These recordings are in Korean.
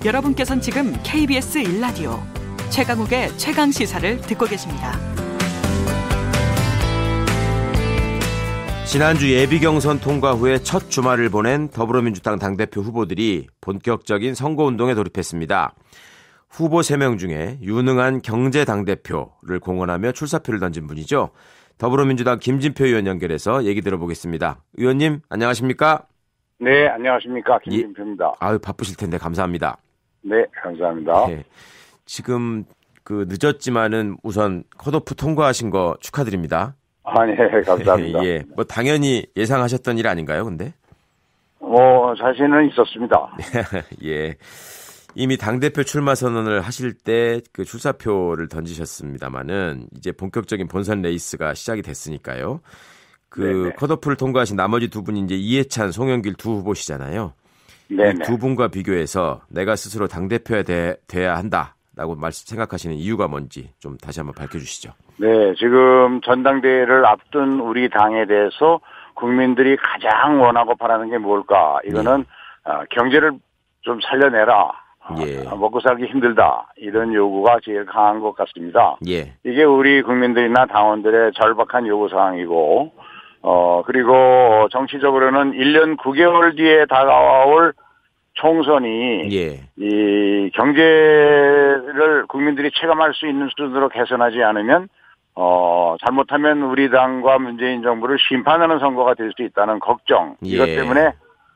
여러분께서는 지금 KBS 1라디오 최강욱의 최강시사를 듣고 계십니다. 지난주 예비경선 통과 후에 첫 주말을 보낸 더불어민주당 당대표 후보들이 본격적인 선거운동에 돌입했습니다. 후보 3명 중에 유능한 경제 당대표를 공언하며 출사표를 던진 분이죠. 더불어민주당 김진표 의원 연결해서 얘기 들어보겠습니다. 의원님 안녕하십니까? 네, 안녕하십니까. 김진표입니다. 아유, 바쁘실 텐데 감사합니다. 네, 감사합니다. 네, 지금 늦었지만은 우선 컷오프 통과하신 거 축하드립니다. 네, 감사합니다. 예, 뭐 당연히 예상하셨던 일 아닌가요, 근데? 자신은 있었습니다. 예. 이미 당대표 출마 선언을 하실 때 그 출사표를 던지셨습니다만은 이제 본격적인 본선 레이스가 시작이 됐으니까요. 컷오프를 통과하신 나머지 두 분이 이제 이해찬, 송영길 두 후보시잖아요. 네. 두 분과 비교해서 내가 스스로 당대표가 돼야 한다라고 생각하시는 이유가 뭔지 좀 다시 한번 밝혀주시죠. 네, 지금 전당대회를 앞둔 우리 당에 대해서 국민들이 가장 원하고 바라는 게 뭘까? 이거는 경제를 좀 살려내라. 예. 먹고 살기 힘들다. 이런 요구가 제일 강한 것 같습니다. 예. 이게 우리 국민들이나 당원들의 절박한 요구사항이고, 그리고 정치적으로는 1년 9개월 뒤에 다가올 총선이 이 경제를 국민들이 체감할 수 있는 수준으로 개선하지 않으면 잘못하면 우리 당과 문재인 정부를 심판하는 선거가 될 수 있다는 걱정. 이것 때문에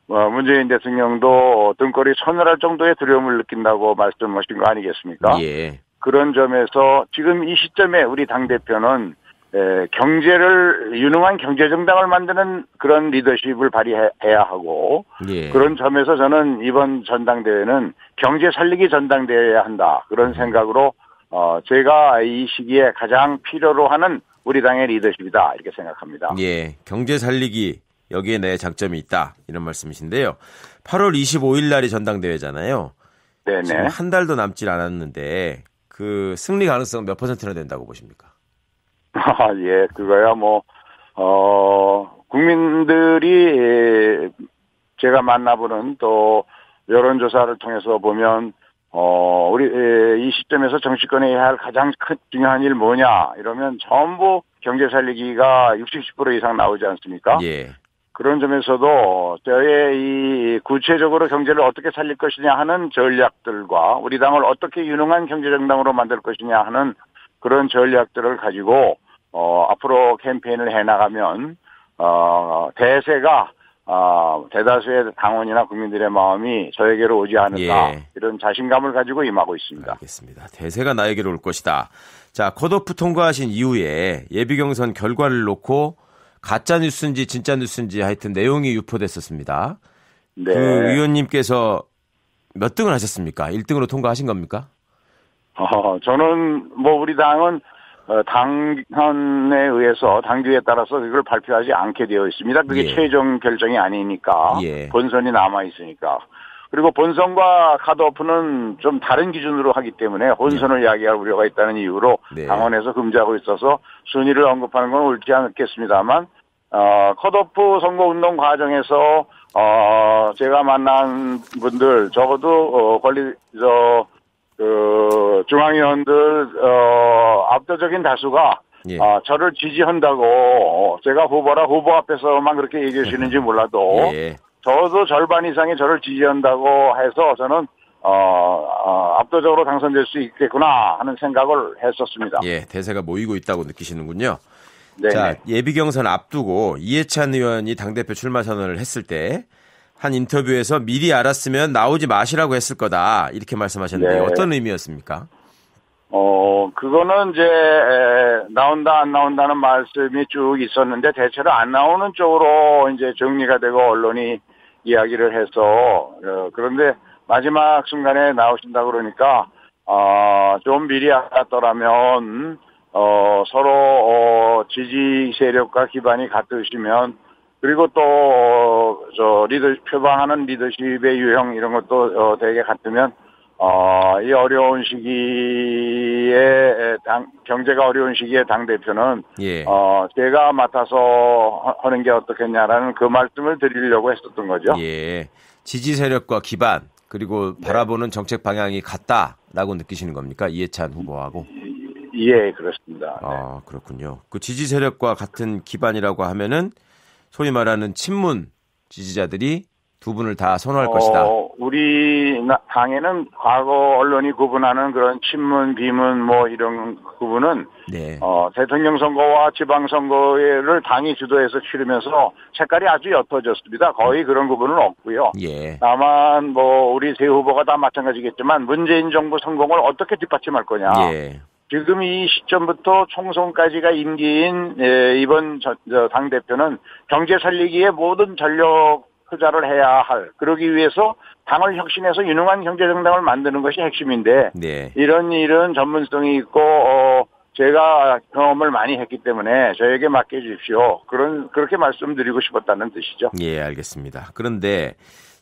문재인 대통령도 등골이 서늘할 정도의 두려움을 느낀다고 말씀하신 거 아니겠습니까? 예. 그런 점에서 지금 이 시점에 우리 당대표는 유능한 경제정당을 만드는 그런 리더십을 발휘해야 하고, 그런 점에서 저는 이번 전당대회는 경제 살리기 전당대회여야 한다. 그런 생각으로, 제가 이 시기에 가장 필요로 하는 우리 당의 리더십이다. 이렇게 생각합니다. 예. 경제 살리기, 여기에 내 장점이 있다. 이런 말씀이신데요. 8월 25일 날이 전당대회잖아요. 네네. 지금 한 달도 남질 않았는데, 승리 가능성 몇 %나 된다고 보십니까? 예, 그거야 국민들이 제가 만나보는 또 여론조사를 통해서 보면 우리 이 시점에서 정치권에 해야 할 가장 중요한 일 뭐냐 이러면 전부 경제 살리기가 60% 이상 나오지 않습니까? 예. 그런 점에서도 저의 이 구체적으로 경제를 어떻게 살릴 것이냐 하는 전략들과 우리 당을 어떻게 유능한 경제정당으로 만들 것이냐 하는 그런 전략들을 가지고 앞으로 캠페인을 해나가면 대세가 대다수의 당원이나 국민들의 마음이 저에게로 오지 않을까 이런 자신감을 가지고 임하고 있습니다. 알겠습니다. 대세가 나에게로 올 것이다. 자, 컷오프 통과하신 이후에 예비경선 결과를 놓고 가짜 뉴스인지 진짜 뉴스인지 하여튼 내용이 유포됐었습니다. 네. 의원님께서 몇 등을 하셨습니까? 1등으로 통과하신 겁니까? 저는 우리 당은 당헌에 의해서 당규에 따라서 그걸 발표하지 않게 되어 있습니다. 그게 최종 결정이 아니니까 본선이 남아 있으니까. 그리고 본선과 컷오프는 좀 다른 기준으로 하기 때문에 혼선을 야기할 우려가 있다는 이유로 당헌에서 금지하고 있어서 순위를 언급하는 건 옳지 않겠습니다만 컷오프 선거운동 과정에서 제가 만난 분들 적어도 중앙위원들 압도적인 다수가 저를 지지한다고 제가 후보 앞에서만 그렇게 얘기해 주시는지 몰라도 저도 절반 이상이 저를 지지한다고 해서 저는 압도적으로 당선될 수 있겠구나 하는 생각을 했었습니다. 예, 대세가 모이고 있다고 느끼시는군요. 네네. 자, 예비경선 앞두고 이해찬 의원이 당대표 출마 선언을 했을 때 한 인터뷰에서 미리 알았으면 나오지 마시라고 했을 거다 이렇게 말씀하셨는데 어떤 의미였습니까? 그거는 이제 나온다 안 나온다는 말씀이 쭉 있었는데 대체로 안 나오는 쪽으로 이제 정리가 되고 언론이 이야기를 해서 그런데 마지막 순간에 나오신다 그러니까 좀 미리 알았더라면 서로 지지 세력과 기반이 같으시면 그리고 또 표방하는 리더십의 유형 이런 것도 되게 같으면 이 어려운 시기에 경제가 어려운 시기에 당 대표는 제가 맡아서 하는 게 어떻겠냐라는 그 말씀을 드리려고 했었던 거죠. 예, 지지 세력과 기반 그리고 바라보는 정책 방향이 같다라고 느끼시는 겁니까? 이해찬 후보하고? 예, 그렇습니다. 아, 그렇군요. 그 지지 세력과 같은 기반이라고 하면은 소위 말하는 친문 지지자들이 두 분을 다 선호할 것이다. 우리 당에는 과거 언론이 구분하는 그런 친문, 비문 뭐 이런 구분은 네. 대통령 선거와 지방 선거를 당이 주도해서 치르면서 색깔이 아주 옅어졌습니다. 거의 그런 구분은 없고요. 예. 다만 뭐 우리 세 후보가 다 마찬가지겠지만 문재인 정부 성공을 어떻게 뒷받침할 거냐. 예. 지금 이 시점부터 총선까지가 임기인 이번 당대표는 경제 살리기에 모든 전력 투자를 해야 할, 그러기 위해서 당을 혁신해서 유능한 경제정당을 만드는 것이 핵심인데 네. 이런 일은 전문성이 있고 제가 경험을 많이 했기 때문에 저에게 맡겨주십시오. 그렇게 말씀드리고 싶었다는 뜻이죠. 예, 알겠습니다. 그런데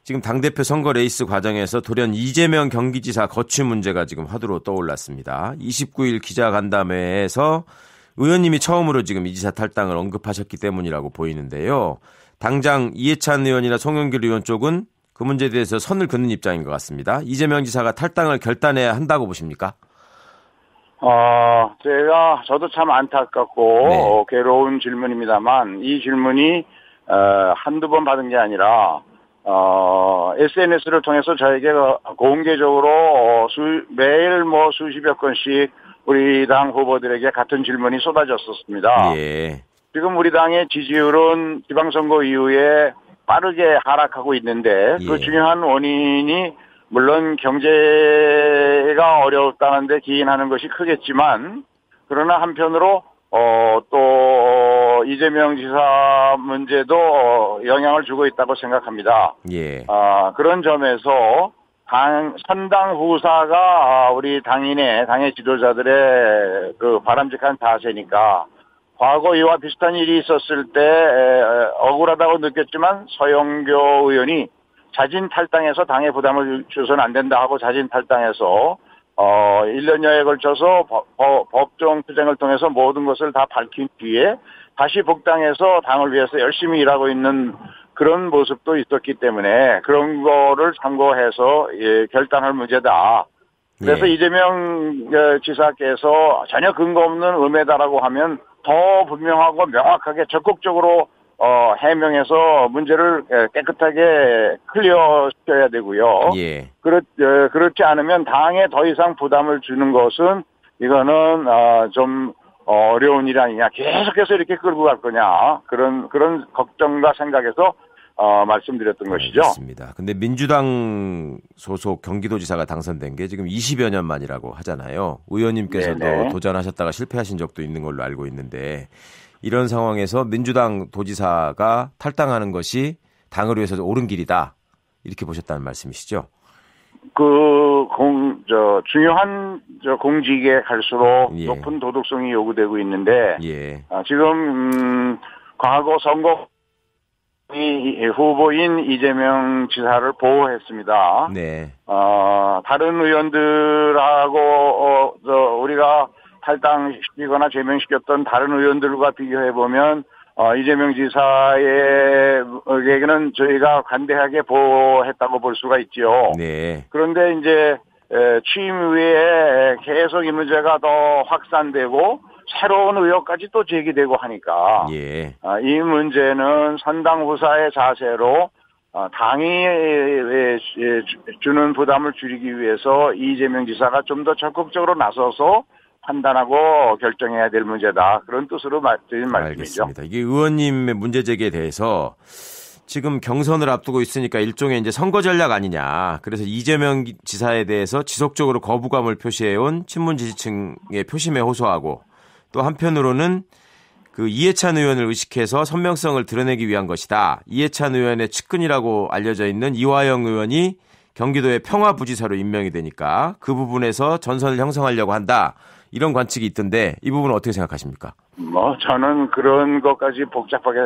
지금 당대표 선거 레이스 과정에서 돌연 이재명 경기지사 거취 문제가 지금 화두로 떠올랐습니다. 29일 기자간담회에서 의원님이 처음으로 지금 이 지사 탈당을 언급하셨기 때문이라고 보이는데요. 당장 이해찬 의원이나 송영길 의원 쪽은 그 문제에 대해서 선을 긋는 입장인 것 같습니다. 이재명 지사가 탈당을 결단해야 한다고 보십니까? 저도 참 안타깝고 네. 괴로운 질문입니다만 이 질문이 한두 번 받은 게 아니라 SNS를 통해서 저에게 공개적으로 매일 뭐 수십여 건씩 우리 당 후보들에게 같은 질문이 쏟아졌었습니다. 예. 지금 우리 당의 지지율은 지방선거 이후에 빠르게 하락하고 있는데 그 중요한 원인이 물론 경제가 어렵다는 데 기인하는 것이 크겠지만 그러나 한편으로 또 이재명 지사 문제도 영향을 주고 있다고 생각합니다. 예. 그런 점에서 선당 후사가 우리 당의 지도자들의 그 바람직한 자세니까 과거 이와 비슷한 일이 있었을 때 억울하다고 느꼈지만 서영교 의원이 자진 탈당해서 당에 부담을 줘서는 안 된다 하고 자진 탈당해서 1년여에 걸쳐서 법정 투쟁을 통해서 모든 것을 다 밝힌 뒤에 다시 복당해서 당을 위해서 열심히 일하고 있는 그런 모습도 있었기 때문에 그런 거를 참고해서 결단할 문제다. 그래서 이재명 지사께서 전혀 근거 없는 음해다라고 하면 더 분명하고 명확하게 적극적으로 해명해서 문제를 깨끗하게 클리어시켜야 되고요. 예. 그렇지 않으면 당에 더 이상 부담을 주는 것은 이거는 좀 어려운 일 아니냐. 계속해서 이렇게 끌고 갈 거냐. 그런 걱정과 생각에서 말씀드렸던 것이죠. 알겠습니다. 근데 민주당 소속 경기도지사가 당선된 게 지금 20여 년 만이라고 하잖아요. 의원님께서도 네네. 도전하셨다가 실패하신 적도 있는 걸로 알고 있는데 이런 상황에서 민주당 도지사가 탈당하는 것이 당을 위해서 옳은 길이다. 이렇게 보셨다는 말씀이시죠? 중요한 공직에 갈수록 예. 높은 도덕성이 요구되고 있는데, 예. 지금, 과거 선거 후보인 이재명 지사를 보호했습니다. 네. 다른 의원들하고, 우리가 탈당시키거나 제명시켰던 다른 의원들과 비교해보면, 이재명 지사에게는 저희가 관대하게 보호했다고 볼 수가 있지요. 네. 그런데 이제, 취임 후에 계속 이 문제가 더 확산되고, 새로운 의혹까지 또 제기되고 하니까, 예. 이 문제는 선당 후사의 자세로, 당이 주는 부담을 줄이기 위해서 이재명 지사가 좀 더 적극적으로 나서서 판단하고 결정해야 될 문제다. 그런 뜻으로 드린 말씀이죠. 알겠습니다. 이게 의원님의 문제 제기에 대해서 지금 경선을 앞두고 있으니까 일종의 이제 선거 전략 아니냐. 그래서 이재명 지사에 대해서 지속적으로 거부감을 표시해온 친문 지지층의 표심에 호소하고 또 한편으로는 그 이해찬 의원을 의식해서 선명성을 드러내기 위한 것이다. 이해찬 의원의 측근이라고 알려져 있는 이화영 의원이 경기도의 평화부지사로 임명이 되니까 그 부분에서 전선을 형성하려고 한다. 이런 관측이 있던데 이 부분은 어떻게 생각하십니까? 저는 그런 것까지 복잡하게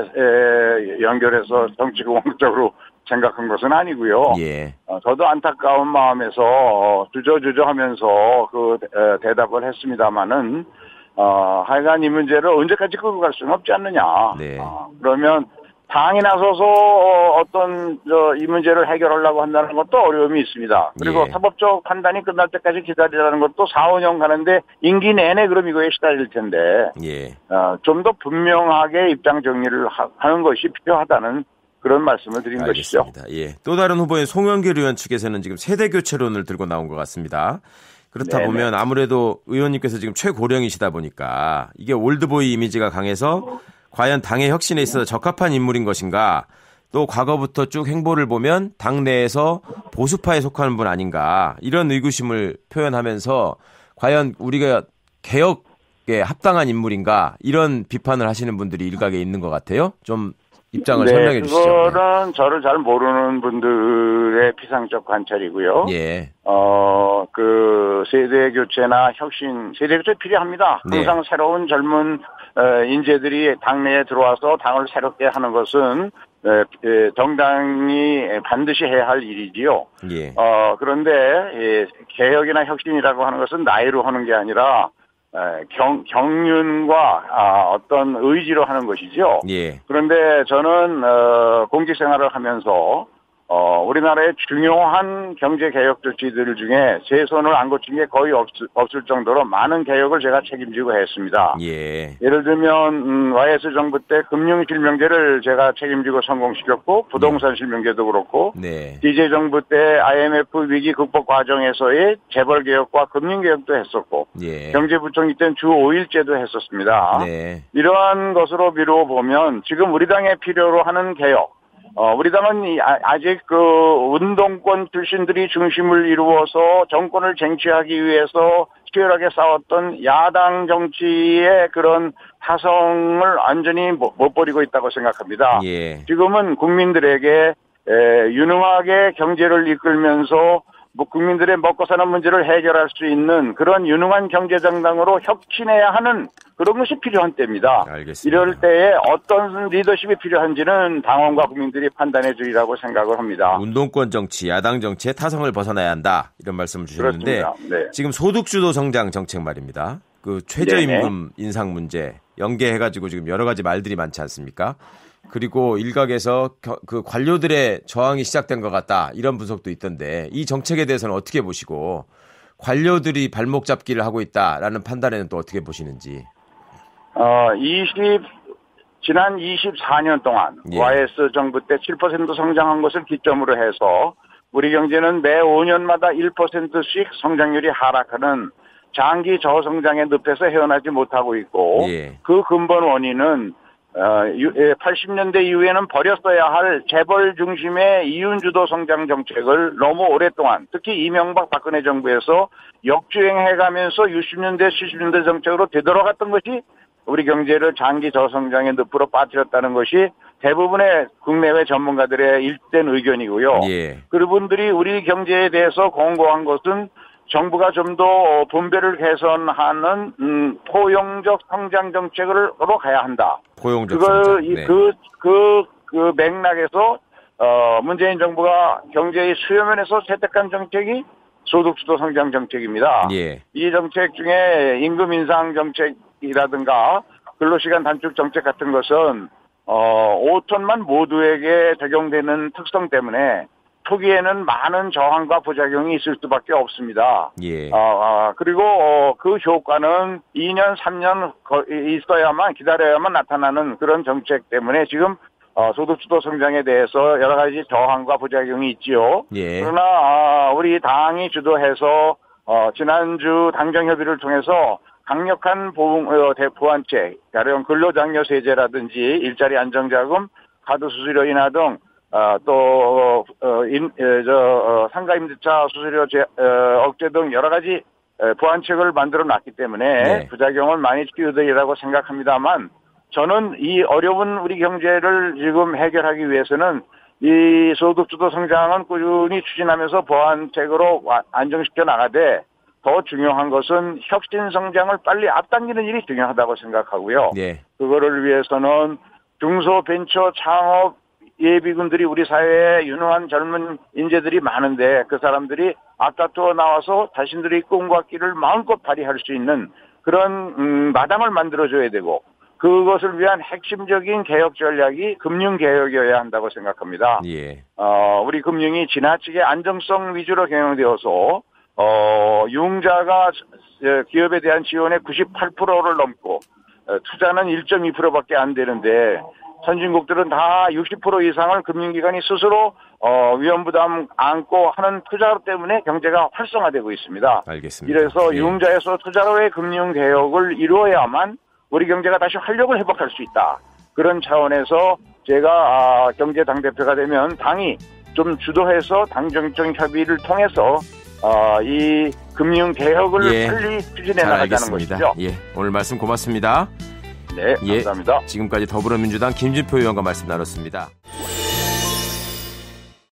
연결해서 정치공학적으로 생각한 것은 아니고요. 예. 저도 안타까운 마음에서 주저하면서 대답을 했습니다마는 하여간 이 문제를 언제까지 끌고 갈 수는 없지 않느냐. 네. 그러면 당이 나서서 어떤 이 문제를 해결하려고 한다는 것도 어려움이 있습니다. 그리고 예. 사법적 판단이 끝날 때까지 기다리라는 것도 4, 5년 가는데 임기 내내 그럼 이거에 시달릴 텐데 예. 좀 더 분명하게 입장 정리를 하는 것이 필요하다는 그런 말씀을 드린 알겠습니다. 것이죠. 예. 또 다른 후보인 송영길 의원 측에서는 지금 세대 교체론을 들고 나온 것 같습니다. 그렇다 네네. 보면 아무래도 의원님께서 지금 최고령이시다 보니까 이게 올드보이 이미지가 강해서 과연 당의 혁신에 있어서 적합한 인물인 것인가, 또 과거부터 쭉 행보를 보면 당 내에서 보수파에 속하는 분 아닌가, 이런 의구심을 표현하면서 과연 우리가 개혁에 합당한 인물인가, 이런 비판을 하시는 분들이 일각에 있는 것 같아요. 좀 입장을 설명해 주시죠. 그거는 저를 잘 모르는 분들의 피상적 관찰이고요. 예. 그 세대 교체나 혁신, 세대 교체 필요합니다. 항상 네. 새로운 젊은 인재들이 당내에 들어와서 당을 새롭게 하는 것은 정당이 반드시 해야 할 일이지요. 예. 그런데 개혁이나 혁신이라고 하는 것은 나이로 하는 게 아니라 경륜과 어떤 의지로 하는 것이죠. 예. 그런데 저는 공직 생활을 하면서 우리나라의 중요한 경제 개혁 조치들 중에 제 손을 안 거친 게 거의 없을 정도로 많은 개혁을 제가 책임지고 했습니다. 예. 예를 들면 YS 정부 때 금융 실명제를 제가 책임지고 성공시켰고 부동산 실명제도 그렇고 네. DJ 정부 때 IMF 위기 극복 과정에서의 재벌 개혁과 금융 개혁도 했었고 예. 경제부총리 때는 주 5일제도 했었습니다. 네. 이러한 것으로 미루어 보면 지금 우리 당에 필요로 하는 개혁, 우리 당은 아직 그 운동권 출신들이 중심을 이루어서 정권을 쟁취하기 위해서 치열하게 싸웠던 야당 정치의 그런 타성을 완전히 못 버리고 있다고 생각합니다. 예. 지금은 국민들에게 유능하게 경제를 이끌면서 국민들의 먹고 사는 문제를 해결할 수 있는 그런 유능한 경제정당으로 혁신해야 하는 그런 것이 필요한 때입니다. 알겠습니다. 이럴 때에 어떤 리더십이 필요한지는 당원과 국민들이 판단해 주리라고 생각을 합니다. 운동권 정치, 야당 정치의 타성을 벗어나야 한다, 이런 말씀을 주셨는데 그렇습니다. 네. 지금 소득주도 성장 정책 말입니다. 그 최저임금 인상 문제 연계해가지고 지금 여러 가지 말들이 많지 않습니까? 그리고 일각에서 그 관료들의 저항이 시작된 것 같다, 이런 분석도 있던데 이 정책에 대해서는 어떻게 보시고, 관료들이 발목 잡기를 하고 있다라는 판단에는 또 어떻게 보시는지. 지난 24년 동안 예. YS 정부 때 7% 성장한 것을 기점으로 해서 우리 경제는 매 5년마다 1%씩 성장률이 하락하는 장기 저성장의 늪에서 헤어나지 못하고 있고 예. 그 근본 원인은 80년대 이후에는 버렸어야 할 재벌 중심의 이윤주도 성장 정책을 너무 오랫동안, 특히 이명박 박근혜 정부에서 역주행해가면서 60년대 70년대 정책으로 되돌아갔던 것이 우리 경제를 장기 저성장의 늪으로 빠뜨렸다는 것이 대부분의 국내외 전문가들의 일된 의견이고요. 예. 그분들이 우리 경제에 대해서 권고한 것은 정부가 좀 더 분배를 개선하는 포용적 성장 정책으로 가야 한다. 포용적 성장. 네. 그 맥락에서 문재인 정부가 경제의 수요면에서 채택한 정책이 소득주도 성장 정책입니다. 예. 이 정책 중에 임금 인상 정책이라든가 근로시간 단축 정책 같은 것은 5톤만 모두에게 적용되는 특성 때문에 초기에는 많은 저항과 부작용이 있을 수밖에 없습니다. 예. 그리고 그 효과는 2년, 3년 기다려야만 나타나는 그런 정책 때문에 지금 소득주도 성장에 대해서 여러 가지 저항과 부작용이 있지요. 예. 그러나 우리 당이 주도해서 지난주 당정협의를 통해서 강력한 보완책, 가령 근로장려세제라든지 일자리 안정자금, 카드 수수료 인하 등 상가임대차 수수료 억제 등 여러 가지 보완책을 만들어 놨기 때문에 네. 부작용을 많이 키우더라고 생각합니다만, 저는 이 어려운 우리 경제를 지금 해결하기 위해서는 이 소득주도 성장은 꾸준히 추진하면서 보완책으로 안정시켜 나가되, 더 중요한 것은 혁신 성장을 빨리 앞당기는 일이 중요하다고 생각하고요. 네. 그거를 위해서는 중소벤처 창업 예비군들이 우리 사회에 유능한 젊은 인재들이 많은데 그 사람들이 앞다투어 나와서 자신들의 꿈과 끼를 마음껏 발휘할 수 있는 그런 마당을 만들어줘야 되고, 그것을 위한 핵심적인 개혁 전략이 금융개혁이어야 한다고 생각합니다. 예. 우리 금융이 지나치게 안정성 위주로 경영되어서 융자가 기업에 대한 지원의 98%를 넘고 투자는 1.2%밖에 안 되는데 선진국들은 다 60% 이상을 금융기관이 스스로 위험부담 안고 하는 투자 때문에 경제가 활성화되고 있습니다. 알겠습니다. 이래서 융자에서 투자로의 금융개혁을 이루어야만 우리 경제가 다시 활력을 회복할 수 있다. 그런 차원에서 제가 경제 당대표가 되면 당이 좀 주도해서 당정청 협의를 통해서 이 금융개혁을 빨리 추진해 나가자는 것이죠. 예, 오늘 말씀 고맙습니다. 네, 감사합니다. 지금까지 더불어민주당 김진표 의원과 말씀 나눴습니다.